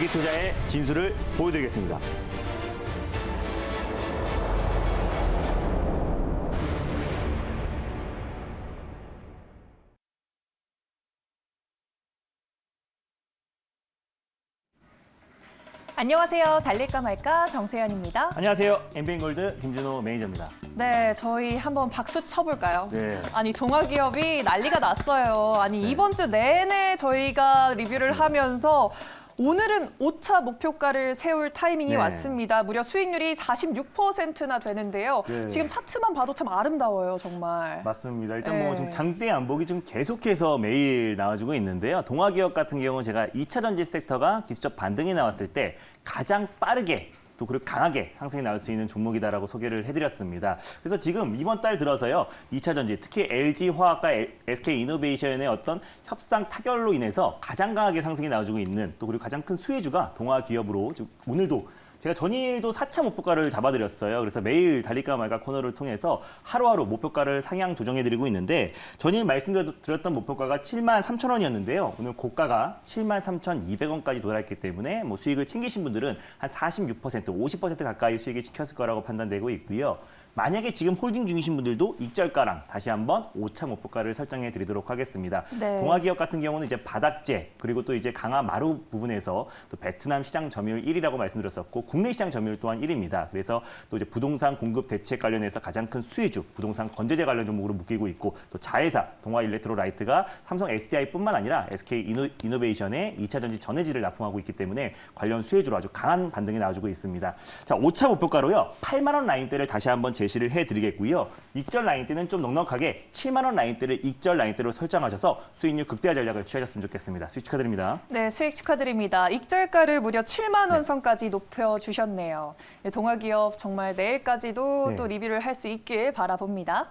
장기 투자의 진수를 보여드리겠습니다. 안녕하세요. 달릴까 말까 정세현입니다. 안녕하세요. 엠비엔골드 김준호 매니저입니다. 네, 저희 한번 박수 쳐볼까요? 네. 아니, 동아기업이 난리가 났어요. 아니, 네. 이번 주 내내 저희가 리뷰를 맞습니다. 하면서 오늘은 5차 목표가를 세울 타이밍이 네. 왔습니다. 무려 수익률이 46%나 되는데요. 네. 지금 차트만 봐도 참 아름다워요, 정말. 맞습니다. 일단 네. 뭐 지금 장대 안목이 좀 계속해서 매일 나와주고 있는데요. 동아기업 같은 경우는 제가 2차 전지 섹터가 기술적 반등이 나왔을 때 가장 빠르게 또 그리고 강하게 상승이 나올 수 있는 종목이다라고 소개를 해드렸습니다. 그래서 지금 이번 달 들어서요, 2차 전지, 특히 LG화학과 SK이노베이션의 어떤 협상 타결로 인해서 가장 강하게 상승이 나와주고 있는 또 그리고 가장 큰 수혜주가 동아기업으로 지금 오늘도 제가 전일도 4차 목표가를 잡아드렸어요. 그래서 매일 달릴까 말까 코너를 통해서 하루하루 목표가를 상향 조정해드리고 있는데 전일 말씀드렸던 목표가가 73,000원이었는데요. 오늘 고가가 73,200원까지 도달했기 때문에 뭐 수익을 챙기신 분들은 한 46%, 50% 가까이 수익이 찍혔을 거라고 판단되고 있고요. 만약에 지금 홀딩 중이신 분들도 익절가랑 다시 한번 5차 목표가를 설정해 드리도록 하겠습니다. 네. 동아기업 같은 경우는 이제 바닥재 그리고 또 이제 강화 마루 부분에서 또 베트남 시장 점유율 1위라고 말씀드렸었고 국내 시장 점유율 또한 1위입니다. 그래서 또 이제 부동산 공급 대책 관련해서 가장 큰 수혜주 부동산 건재재 관련 종목으로 묶이고 있고 또 자회사 동아일렉트로라이트가 삼성 SDI뿐만 아니라 SK이노베이션의 2차 전지 전해지를 납품하고 있기 때문에 관련 수혜주로 아주 강한 반등이 나와주고 있습니다. 자, 5차 목표가로요. 8만 원 라인대를 다시 한번 제시를 해드리겠고요. 익절 라인대는 좀 넉넉하게 7만 원 라인대를 익절 라인대로 설정하셔서 수익률 극대화 전략을 취하셨으면 좋겠습니다. 수익 축하드립니다. 네, 수익 축하드립니다. 익절가를 무려 7만 원 네. 선까지 높여주셨네요. 네, 동아기업 정말 내일까지도 네. 또 리뷰를 할 수 있길 바라봅니다.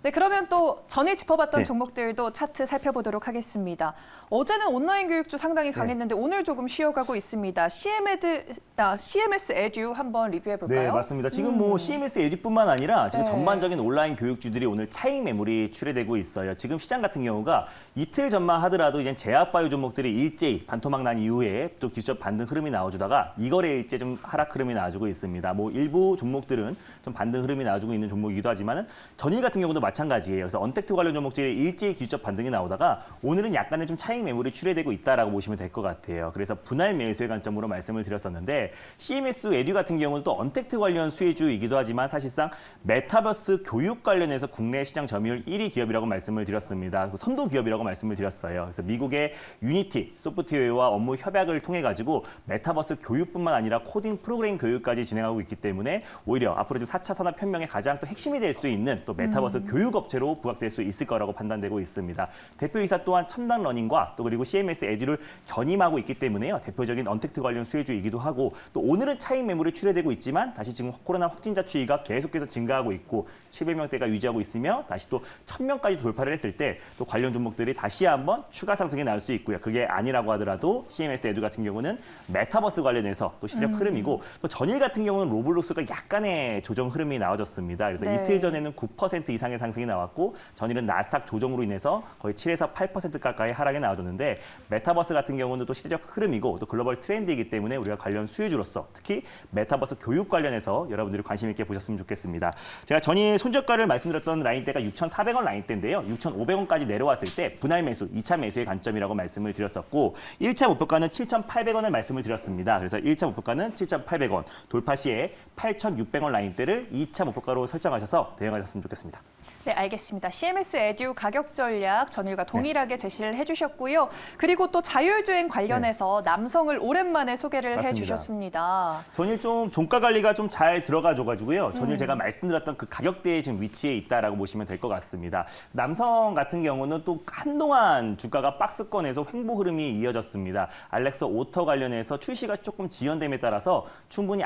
네, 그러면 또 전일 짚어봤던 네. 종목들도 차트 살펴보도록 하겠습니다. 어제는 온라인 교육주 상당히 강했는데 오늘 조금 쉬어가고 있습니다. CMS 에듀 한번 리뷰해볼까요? 네, 맞습니다. 지금 뭐 CMS 에듀뿐만 아니라 지금 네. 전반적인 온라인 교육주들이 오늘 차익 매물이 출회되고 있어요. 지금 시장 같은 경우가 이틀 전만 하더라도 이제 제약바이오 종목들이 일제히 반토막 난 이후에 또 기술적 반등 흐름이 나와주다가 이거래 일제 좀 하락 흐름이 나와주고 있습니다. 뭐 일부 종목들은 좀 반등 흐름이 나와주고 있는 종목이기도 하지만은 전일 같은 경우도 마찬가지예요. 그래서 언택트 관련 종목들이 일제히 기술적 반등이 나오다가 오늘은 약간의 좀 차익 매물이 출회되고 있다라고 보시면 될 것 같아요. 그래서 분할 매수의 관점으로 말씀을 드렸었는데 CMS 에듀 같은 경우는 또 언택트 관련 수혜주이기도 하지만 사실상 메타버스 교육 관련해서 국내 시장 점유율 1위 기업이라고 말씀을 드렸습니다. 선도 기업이라고 말씀을 드렸어요. 그래서 미국의 유니티 소프트웨어와 업무 협약을 통해 가지고 메타버스 교육뿐만 아니라 코딩 프로그램 교육까지 진행하고 있기 때문에 오히려 앞으로 지금 4차 산업혁명의 가장 또 핵심이 될 수 있는 또 메타버스 교육업체로 부각될 수 있을 거라고 판단되고 있습니다. 대표이사 또한 첨단 러닝과 또 그리고 CMS 에듀를 견임하고 있기 때문에요. 대표적인 언택트 관련 수혜주이기도 하고 또 오늘은 차익 매물이 출회되고 있지만 다시 지금 코로나 확진자 추이가 계속해서 증가하고 있고 700명대가 유지하고 있으며 다시 또 1000명까지 돌파를 했을 때 또 관련 종목들이 다시 한번 추가 상승이 나올 수 있고요. 그게 아니라고 하더라도 CMS 에듀 같은 경우는 메타버스 관련해서 또 시장 흐름이고 또 전일 같은 경우는 로블록스가 약간의 조정 흐름이 나와졌습니다. 그래서 네. 이틀 전에는 9% 이상의 상승이 나왔고 전일은 나스닥 조정으로 인해서 거의 7에서 8% 가까이 하락이 나와줬는데 메타버스 같은 경우는 또 시대적 흐름이고 또 글로벌 트렌드이기 때문에 우리가 관련 수혜주로서 특히 메타버스 교육 관련해서 여러분들이 관심 있게 보셨으면 좋겠습니다. 제가 전일 손절가를 말씀드렸던 라인대가 6,400원 라인대인데요. 6,500원까지 내려왔을 때 분할 매수, 2차 매수의 관점이라고 말씀을 드렸었고 1차 목표가는 7,800원을 말씀을 드렸습니다. 그래서 1차 목표가는 7,800원, 돌파 시에 8,600원 라인대를 2차 목표가로 설정하셔서 대응하셨으면 좋겠습니다. 네, 알겠습니다. CMS 에듀 가격 전략 전일과 동일하게 제시를 해주셨고요. 그리고 또 자율주행 관련해서 남성을 오랜만에 소개를 맞습니다. 해주셨습니다. 전일 좀 종가 관리가 좀 잘 들어가줘가지고요. 전일 제가 말씀드렸던 그 가격대에 지금 위치해 있다라고 보시면 될 것 같습니다. 남성 같은 경우는 또 한동안 주가가 박스권에서 횡보 흐름이 이어졌습니다. 알렉서 오터 관련해서 출시가 조금 지연됨에 따라서 충분히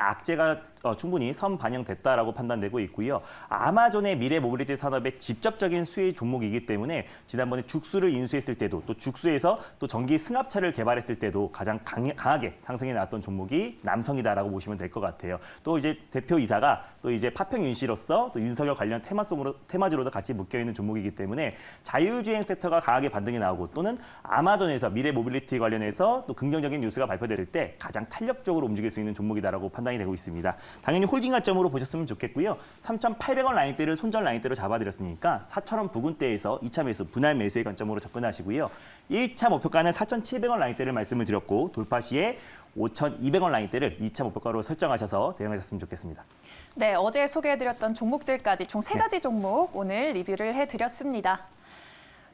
충분히 선반영됐다라고 판단되고 있고요. 아마존의 미래 모빌리티 산업의 직접적인 수혜 종목이기 때문에 지난번에 죽수를 인수했을 때도 또 죽수에서 또 전기 승합차를 개발했을 때도 가장 강하게 상승이 나왔던 종목이 남성이다라고 보시면 될 것 같아요. 또 이제 대표이사가 또 이제 파평윤 씨로서 또 윤석열 관련 테마주로도 같이 묶여 있는 종목이기 때문에 자율주행 섹터가 강하게 반등이 나오고 또는 아마존에서 미래 모빌리티 관련해서 또 긍정적인 뉴스가 발표될 때 가장 탄력적으로 움직일 수 있는 종목이다라고 판단이 되고 있습니다. 당연히 홀딩 관점으로 보셨으면 좋겠고요. 3,800원 라인대를 손절 라인대로 잡아드렸으니까 4,000원 부근대에서 2차 매수, 분할 매수의 관점으로 접근하시고요. 1차 목표가는 4,700원 라인대를 말씀을 드렸고 돌파 시에 5,200원 라인대를 2차 목표가로 설정하셔서 대응하셨으면 좋겠습니다. 네, 어제 소개해드렸던 종목들까지 총 3가지 종목 오늘 리뷰를 해드렸습니다.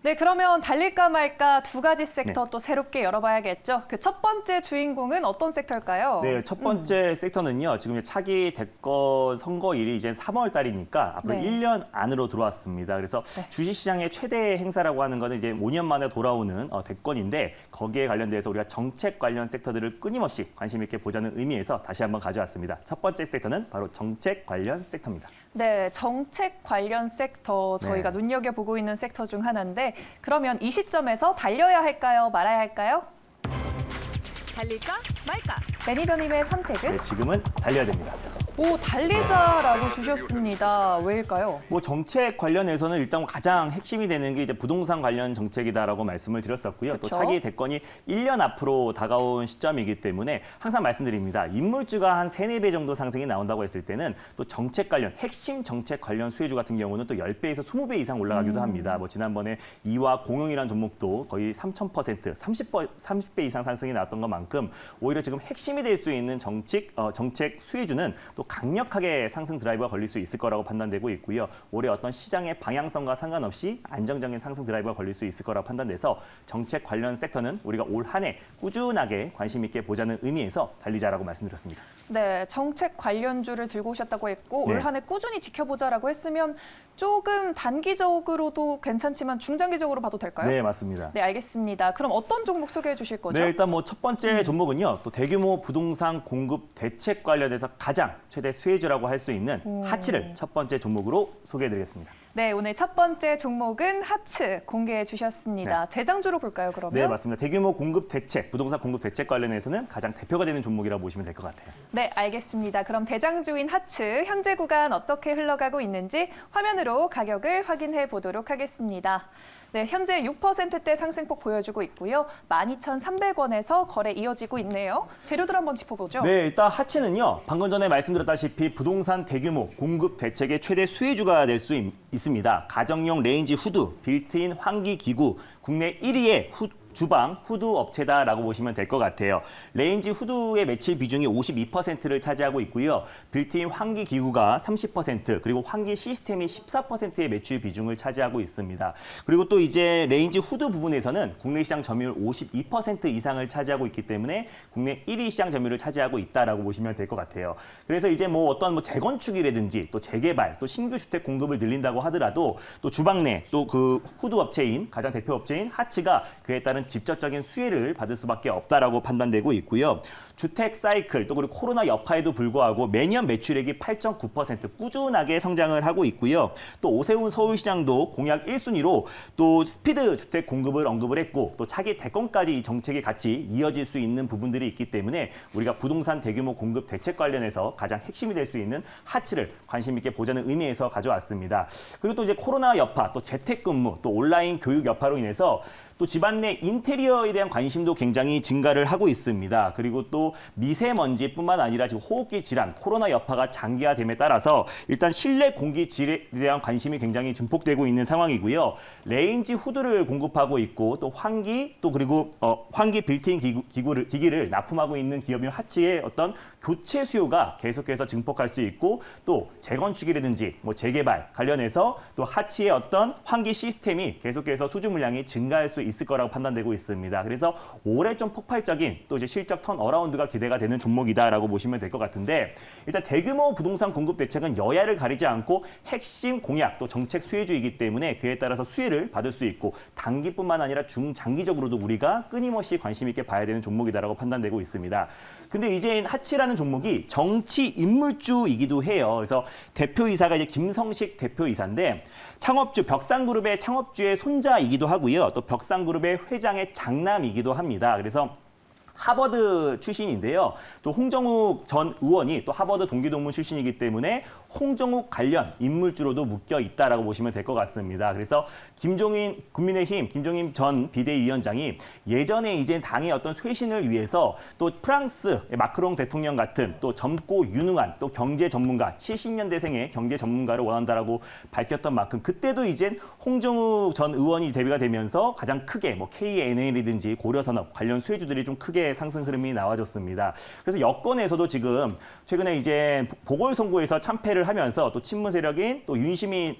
네, 그러면 달릴까 말까 2가지 섹터 또 새롭게 열어봐야겠죠. 그 첫 번째 주인공은 어떤 섹터일까요? 네, 첫 번째 섹터는요. 지금 차기 대권 선거일이 이제 3월 달이니까 앞으로 네. 1년 안으로 들어왔습니다. 그래서 주식시장의 최대 행사라고 하는 거는 이제 5년 만에 돌아오는 대권인데 거기에 관련돼서 우리가 정책 관련 섹터들을 끊임없이 관심 있게 보자는 의미에서 다시 한번 가져왔습니다. 첫 번째 섹터는 바로 정책 관련 섹터입니다. 네, 정책 관련 섹터 저희가 눈여겨보고 있는 섹터 중 하나인데 그러면 이 시점에서 달려야 할까요? 말아야 할까요? 달릴까 말까? 매니저님의 선택은? 네, 지금은 달려야 됩니다. 오, 달리자라고 주셨습니다. 왜일까요? 뭐 정책 관련해서는 일단 가장 핵심이 되는 게 이제 부동산 관련 정책이다라고 말씀을 드렸었고요. 그쵸? 또 차기 대권이 1년 앞으로 다가온 시점이기 때문에 항상 말씀드립니다. 인물주가 한 3, 4배 정도 상승이 나온다고 했을 때는 또 정책 관련, 핵심 정책 관련 수혜주 같은 경우는 또 10배에서 20배 이상 올라가기도 합니다. 뭐 지난번에 이와 공용이라는 종목도 거의 3,000%, 30배 이상 상승이 나왔던 것만큼 오히려 지금 핵심이 될 수 있는 정책 수혜주는 또 강력하게 상승 드라이버가 걸릴 수 있을 거라고 판단되고 있고요. 올해 어떤 시장의 방향성과 상관없이 안정적인 상승 드라이버가 걸릴 수 있을 거라고 판단돼서 정책 관련 섹터는 우리가 올 한 해 꾸준하게 관심 있게 보자는 의미에서 달리자라고 말씀드렸습니다. 네, 정책 관련주를 들고 오셨다고 했고 네. 올 한 해 꾸준히 지켜보자라고 했으면 조금 단기적으로도 괜찮지만 중장기적으로 봐도 될까요? 네, 맞습니다. 네, 알겠습니다. 그럼 어떤 종목 소개해 주실 거죠? 네, 일단 뭐 첫 번째 종목은요. 또 대규모 부동산 공급 대책 관련해서 가장 최대 수혜주라고 할 수 있는 하치를 첫 번째 종목으로 소개해드리겠습니다. 네, 오늘 첫 번째 종목은 하츠 공개해 주셨습니다. 대장주로 볼까요, 그러면? 네, 맞습니다. 대규모 공급 대책, 부동산 공급 대책 관련해서는 가장 대표가 되는 종목이라고 보시면 될 것 같아요. 네, 알겠습니다. 그럼 대장주인 하츠 현재 구간 어떻게 흘러가고 있는지 화면으로 가격을 확인해 보도록 하겠습니다. 네, 현재 6%대 상승폭 보여주고 있고요. 12,300원에서 거래 이어지고 있네요. 재료들 한번 짚어보죠. 네, 일단 하치는요. 방금 전에 말씀드렸다시피 부동산 대규모 공급 대책의 최대 수혜주가 될 수 있습니다. 가정용 레인지 후드, 빌트인 환기 기구, 국내 1위의 주방 후드 업체다라고 보시면 될 것 같아요. 레인지 후드의 매출 비중이 52%를 차지하고 있고요. 빌트인 환기 기구가 30%, 그리고 환기 시스템이 14%의 매출 비중을 차지하고 있습니다. 그리고 또 이제 레인지 후드 부분에서는 국내 시장 점유율 52% 이상을 차지하고 있기 때문에 국내 1위 시장 점유율을 차지하고 있다라고 보시면 될 것 같아요. 그래서 이제 뭐 어떤 재건축이라든지 또 재개발, 또 신규 주택 공급을 늘린다고 하더라도 또 주방 내 또 그 후드 업체인 가장 대표 업체인 하치가 그에 따른 직접적인 수혜를 받을 수밖에 없다라고 판단되고 있고요. 주택 사이클 또 그리고 코로나 여파에도 불구하고 매년 매출액이 8.9% 꾸준하게 성장을 하고 있고요. 또 오세훈 서울시장도 공약 1순위로 또 스피드 주택 공급을 언급을 했고 또 차기 대권까지 이 정책이 같이 이어질 수 있는 부분들이 있기 때문에 우리가 부동산 대규모 공급 대책 관련해서 가장 핵심이 될 수 있는 하치를 관심 있게 보자는 의미에서 가져왔습니다. 그리고 또 이제 코로나 여파, 또 재택근무, 또 온라인 교육 여파로 인해서 또 집안 내 인테리어에 대한 관심도 굉장히 증가를 하고 있습니다. 그리고 또 미세먼지뿐만 아니라 지금 호흡기 질환, 코로나 여파가 장기화됨에 따라서 일단 실내 공기 질에 대한 관심이 굉장히 증폭되고 있는 상황이고요. 레인지 후드를 공급하고 있고 또 환기 또 그리고 환기 빌트인 기기를 납품하고 있는 기업인 하치의 어떤 교체 수요가 계속해서 증폭할 수 있고 또 재건축이라든지 뭐 재개발 관련해서 또 하치의 어떤 환기 시스템이 계속해서 수주 물량이 증가할 수 있을 거라고 판단되고 판단되고 있습니다. 그래서 올해 좀 폭발적인 또 이제 실적 턴어라운드가 기대가 되는 종목이다라고 보시면 될 것 같은데 일단 대규모 부동산 공급 대책은 여야를 가리지 않고 핵심 공약 또 정책 수혜주이기 때문에 그에 따라서 수혜를 받을 수 있고 단기뿐만 아니라 중장기적으로도 우리가 끊임없이 관심 있게 봐야 되는 종목이다라고 판단되고 있습니다. 근데 이제 하치라는 종목이 정치 인물주이기도 해요. 그래서 대표이사가 이제 김성식 대표이사인데 창업주 벽상그룹의 창업주의 손자이기도 하고요. 또 벽상그룹의 회장의 장남이기도 합니다. 그래서 하버드 출신인데요. 또 홍정욱 전 의원이 또 하버드 동기동문 출신이기 때문에 홍정욱 관련 인물주로도 묶여 있다라고 보시면 될 것 같습니다. 그래서 김종인 국민의힘 김종인 전 비대위원장이 예전에 이제 당의 어떤 쇄신을 위해서 또 프랑스 마크롱 대통령 같은 또 젊고 유능한 또 경제 전문가 70년대생의 경제 전문가를 원한다라고 밝혔던 만큼 그때도 이제 홍정욱 전 의원이 데뷔가 되면서 가장 크게 뭐 KNL이든지 고려산업 관련 수혜주들이 좀 크게 상승 흐름이 나와줬습니다. 그래서 여권에서도 지금 최근에 이제 보궐선거에서 참패를 하면서 또 친문 세력인 또 유시민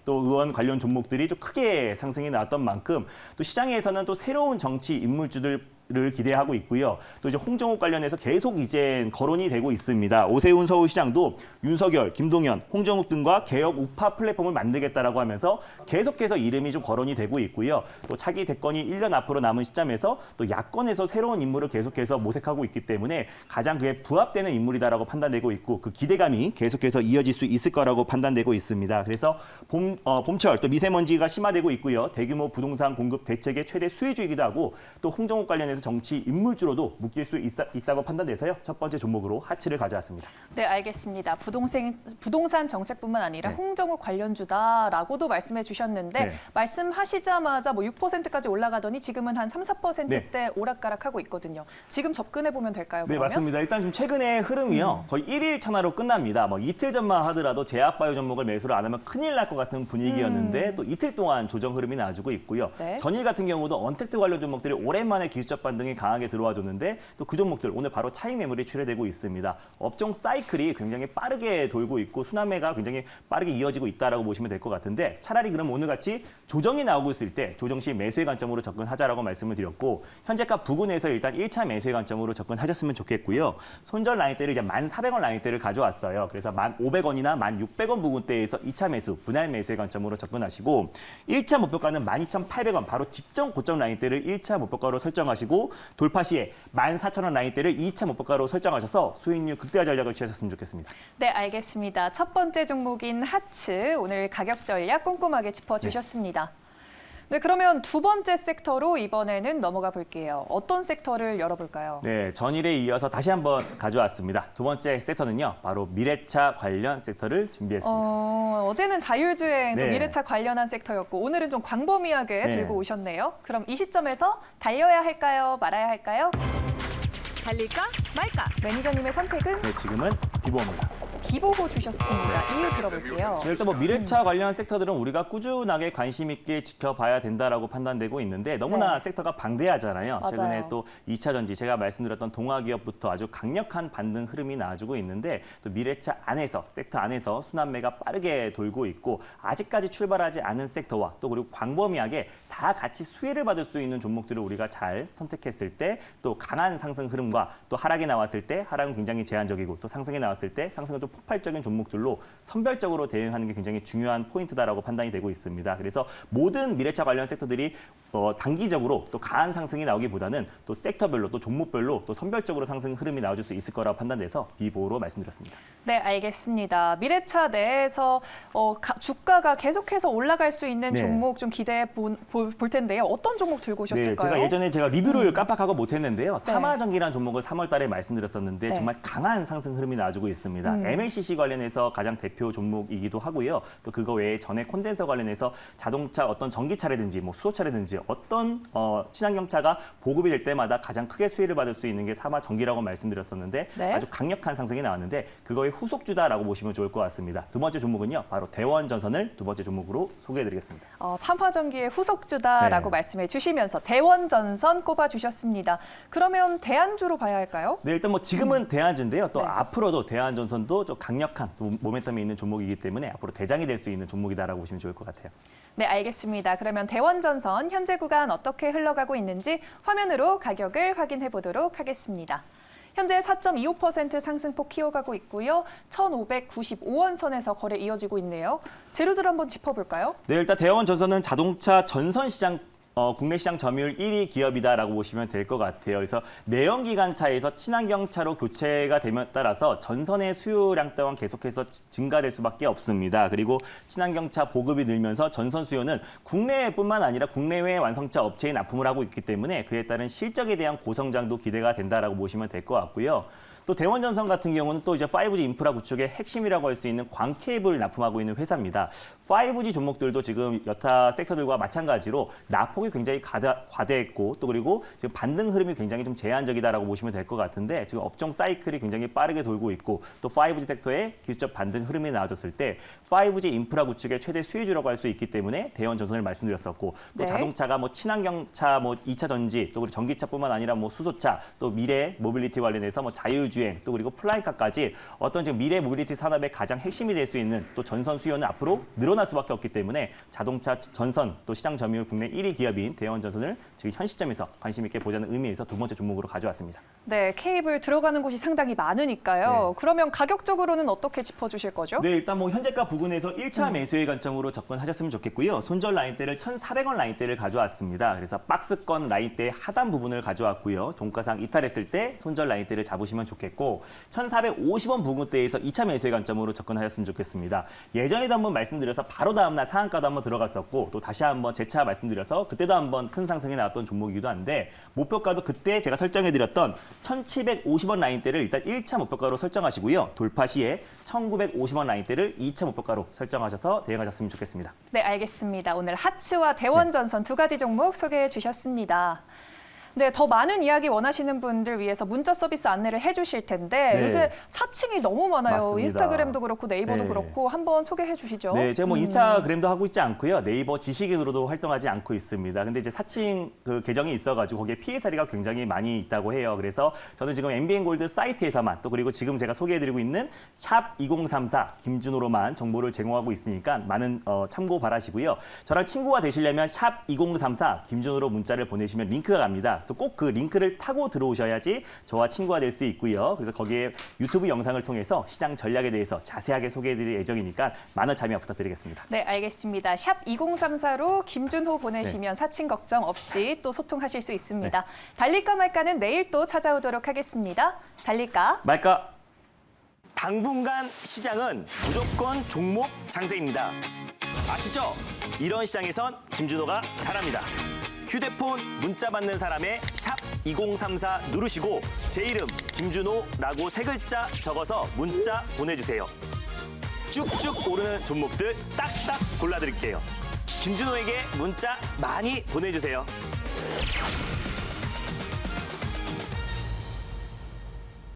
또 의원 관련 종목들이 좀 크게 상승이 나왔던 만큼 또 시장에서는 또 새로운 정치 인물주들 를 기대하고 있고요. 또 이제 홍정욱 관련해서 계속 이제 거론이 되고 있습니다. 오세훈 서울시장도 윤석열, 김동연, 홍정욱 등과 개혁 우파 플랫폼을 만들겠다라고 하면서 계속해서 이름이 좀 거론이 되고 있고요. 또 차기 대권이 1년 앞으로 남은 시점에서 또 야권에서 새로운 인물을 계속해서 모색하고 있기 때문에 가장 그에 부합되는 인물이다라고 판단되고 있고 그 기대감이 계속해서 이어질 수 있을 거라고 판단되고 있습니다. 그래서 봄철 또 미세먼지가 심화되고 있고요. 대규모 부동산 공급 대책의 최대 수혜주이기도 하고 또 홍정욱 관련해서 정치 인물주로도 묶일 수 있다고 판단돼서요. 첫 번째 종목으로 하치를 가져왔습니다. 네, 알겠습니다. 부동산 정책뿐만 아니라 네. 홍정욱 관련주다라고도 말씀해 주셨는데 네. 말씀하시자마자 뭐 6%까지 올라가더니 지금은 한 3, 4%대 오락가락하고 있거든요. 지금 접근해 보면 될까요? 네, 그러면? 맞습니다. 일단 좀 최근의 흐름이요. 거의 1일 천하로 끝납니다. 뭐 이틀 전만 하더라도 제약바이오 종목을 매수를 안 하면 큰일 날 것 같은 분위기였는데 또 이틀 동안 조정 흐름이 나와주고 있고요. 네. 전일 같은 경우도 언택트 관련 종목들이 오랜만에 기술적 반등이 강하게 들어와 줬는데 또 그 종목들 오늘 바로 차익 매물이 출회되고 있습니다. 업종 사이클이 굉장히 빠르게 돌고 있고 순환매가 굉장히 빠르게 이어지고 있다라고 보시면 될 것 같은데 차라리 그럼 오늘 같이 조정이 나오고 있을 때 조정 시 매수의 관점으로 접근하자라고 말씀을 드렸고 현재가 부근에서 일단 1차 매수의 관점으로 접근하셨으면 좋겠고요. 손절 라인대를 이제 1,400원 라인대를 가져왔어요. 그래서 1,500원이나 1,600원 부근대에서 2차 매수, 분할 매수의 관점으로 접근하시고 1차 목표가는 12,800원 바로 직전 고점 라인대를 1차 목표가로 설정하시고 돌파 시에 14,000원 라인대를 2차 목표가로 설정하셔서 수익률 극대화 전략을 취하셨으면 좋겠습니다. 네, 알겠습니다. 첫 번째 종목인 하츠 오늘 가격 전략 꼼꼼하게 짚어주셨습니다. 네, 그러면 두 번째 섹터로 이번에는 넘어가 볼게요. 어떤 섹터를 열어볼까요? 네, 전일에 이어서 다시 한번 가져왔습니다. 두 번째 섹터는요, 바로 미래차 관련 섹터를 준비했습니다. 어제는 자율주행, 또 네. 미래차 관련한 섹터였고 오늘은 좀 광범위하게 네. 들고 오셨네요. 그럼 이 시점에서 달려야 할까요? 말아야 할까요? 달릴까 말까? 매니저님의 선택은 네, 지금은 비보입니다. 비보고 주셨습니다. 이유 들어볼게요. 일단 뭐 미래차 관련 섹터들은 우리가 꾸준하게 관심 있게 지켜봐야 된다라고 판단되고 있는데 너무나 네. 섹터가 방대하잖아요. 맞아요. 최근에 또 2차 전지 제가 말씀드렸던 동아기업부터 아주 강력한 반등 흐름이 나와주고 있는데 또 미래차 안에서 섹터 안에서 순환매가 빠르게 돌고 있고 아직까지 출발하지 않은 섹터와 또 그리고 광범위하게 다 같이 수혜를 받을 수 있는 종목들을 우리가 잘 선택했을 때 또 강한 상승 흐름과 또 하락이 나왔을 때 하락은 굉장히 제한적이고 또 상승이 나왔을 때 상승은 좀 폭발적인 종목들로 선별적으로 대응하는 게 굉장히 중요한 포인트다라고 판단이 되고 있습니다. 그래서 모든 미래차 관련 섹터들이 단기적으로 또 강한 상승이 나오기보다는 또 섹터별로 또 종목별로 또 선별적으로 상승 흐름이 나와줄 수 있을 거라고 판단돼서 비보로 말씀드렸습니다. 네, 알겠습니다. 미래차 내에서 주가가 계속해서 올라갈 수 있는 네. 종목 좀 기대해 볼 텐데요. 어떤 종목 들고 네, 오셨을까요? 제가 예전에 리뷰를 깜빡하고 못했는데요. 삼화전기라는 종목을 3월 달에 말씀드렸었는데 네. 정말 강한 상승 흐름이 나와주고 있습니다. MLCC 관련해서 가장 대표 종목이기도 하고요. 또 그거 외에 전에 콘덴서 관련해서 자동차 어떤 전기차라든지 뭐 수소차라든지 어떤 친환경차가 보급이 될 때마다 가장 크게 수혜를 받을 수 있는 게 삼화전기라고 말씀드렸었는데 네. 아주 강력한 상승이 나왔는데 그거의 후속주다라고 보시면 좋을 것 같습니다. 두 번째 종목은요. 바로 대원전선을 두 번째 종목으로 소개해드리겠습니다. 삼화전기의 후속주다라고 네. 말씀해 주시면서 대원전선 꼽아주셨습니다. 그러면 대안주로 봐야 할까요? 네, 일단 뭐 지금은 대안주인데요. 또 네. 앞으로도 대안전선도 또 강력한 또 모멘텀이 있는 종목이기 때문에 앞으로 대장이 될 수 있는 종목이다라고 보시면 좋을 것 같아요. 네, 알겠습니다. 그러면 대원전선 현재 구간 어떻게 흘러가고 있는지 화면으로 가격을 확인해 보도록 하겠습니다. 현재 4.25% 상승폭 키워가고 있고요. 1,595원 선에서 거래 이어지고 있네요. 재료들 한번 짚어볼까요? 네, 일단 대원전선은 자동차 전선 시장 국내 시장 점유율 1위 기업이다라고 보시면 될 것 같아요. 그래서 내연기관차에서 친환경차로 교체가 되면 따라서 전선의 수요량 또한 계속해서 증가될 수밖에 없습니다. 그리고 친환경차 보급이 늘면서 전선 수요는 국내뿐만 아니라 국내외 완성차 업체에 납품을 하고 있기 때문에 그에 따른 실적에 대한 고성장도 기대가 된다라고 보시면 될 것 같고요. 또 대원전선 같은 경우는 또 이제 5G 인프라 구축의 핵심이라고 할 수 있는 광 케이블을 납품하고 있는 회사입니다. 5G 종목들도 지금 여타 섹터들과 마찬가지로 낙폭이 굉장히 과대했고 또 그리고 지금 반등 흐름이 굉장히 좀 제한적이다라고 보시면 될 것 같은데 지금 업종 사이클이 굉장히 빠르게 돌고 있고 또 5G 섹터의 기술적 반등 흐름이 나와줬을 때 5G 인프라 구축의 최대 수혜주라고 할 수 있기 때문에 대원전선을 말씀드렸었고 또 네. 자동차가 뭐 친환경차, 뭐 2차 전지 또 그리고 전기차뿐만 아니라 뭐 수소차 또 미래 모빌리티 관련해서 뭐 자율주행 또 그리고 플라이카까지 어떤 지금 미래 모빌리티 산업의 가장 핵심이 될 수 있는 또 전선 수요는 앞으로 늘어날 수밖에 없기 때문에 자동차 전선 또 시장 점유율 국내 1위 기업인 대원전선을 지금 현 시점에서 관심 있게 보자는 의미에서 두 번째 종목으로 가져왔습니다. 네, 케이블 들어가는 곳이 상당히 많으니까요. 네. 그러면 가격적으로는 어떻게 짚어주실 거죠? 네, 일단 뭐 현재가 부근에서 1차 매수의 관점으로 접근하셨으면 좋겠고요. 손절 라인대를 1,400원 라인대를 가져왔습니다. 그래서 박스권 라인대 하단 부분을 가져왔고요. 종가상 이탈했을 때 손절 라인대를 잡으시면 좋겠고 1,450원 부근대에서 2차 매수의 관점으로 접근하셨으면 좋겠습니다. 예전에도 한번 말씀드려서 바로 다음날 상한가도 한번 들어갔었고 또 다시 한번 재차 말씀드려서 그때도 한번 큰 상승이 나왔던 종목이기도 한데 목표가도 그때 제가 설정해드렸던 1,750원 라인대를 일단 1차 목표가로 설정하시고요. 돌파 시에 1,950원 라인대를 2차 목표가로 설정하셔서 대응하셨으면 좋겠습니다. 네, 알겠습니다. 오늘 하츠와 대원전선 두 가지 종목 소개해 주셨습니다. 네, 더 많은 이야기 원하시는 분들 위해서 문자 서비스 안내를 해주실 텐데 네. 요새 사칭이 너무 많아요. 맞습니다. 인스타그램도 그렇고 네이버도 네. 그렇고 한번 소개해 주시죠. 네, 제가 뭐 인스타그램도 하고 있지 않고요. 네이버 지식인으로도 활동하지 않고 있습니다. 근데 이제 사칭 그 계정이 있어가지고 거기에 피해 사례가 굉장히 많이 있다고 해요. 그래서 저는 지금 MBN골드 사이트에서만 또 그리고 지금 제가 소개해드리고 있는 샵 2034 김준호로만 정보를 제공하고 있으니까 많은 참고 바라시고요. 저랑 친구가 되시려면 샵 2034 김준호로 문자를 보내시면 링크가 갑니다. 그래서 꼭 그 링크를 타고 들어오셔야지 저와 친구가 될 수 있고요. 그래서 거기에 유튜브 영상을 통해서 시장 전략에 대해서 자세하게 소개해드릴 예정이니까 많은 참여 부탁드리겠습니다. 네, 알겠습니다. 샵 2034로 김준호 보내시면 사칭 걱정 없이 또 소통하실 수 있습니다. 달릴까 말까는 내일 또 찾아오도록 하겠습니다. 달릴까? 말까? 당분간 시장은 무조건 종목 장세입니다. 아시죠? 이런 시장에선 김준호가 잘합니다. 휴대폰 문자 받는 사람의 샵 2034 누르시고 제 이름 김준호라고 세 글자 적어서 문자 보내주세요. 쭉쭉 오르는 종목들 딱딱 골라드릴게요. 김준호에게 문자 많이 보내주세요.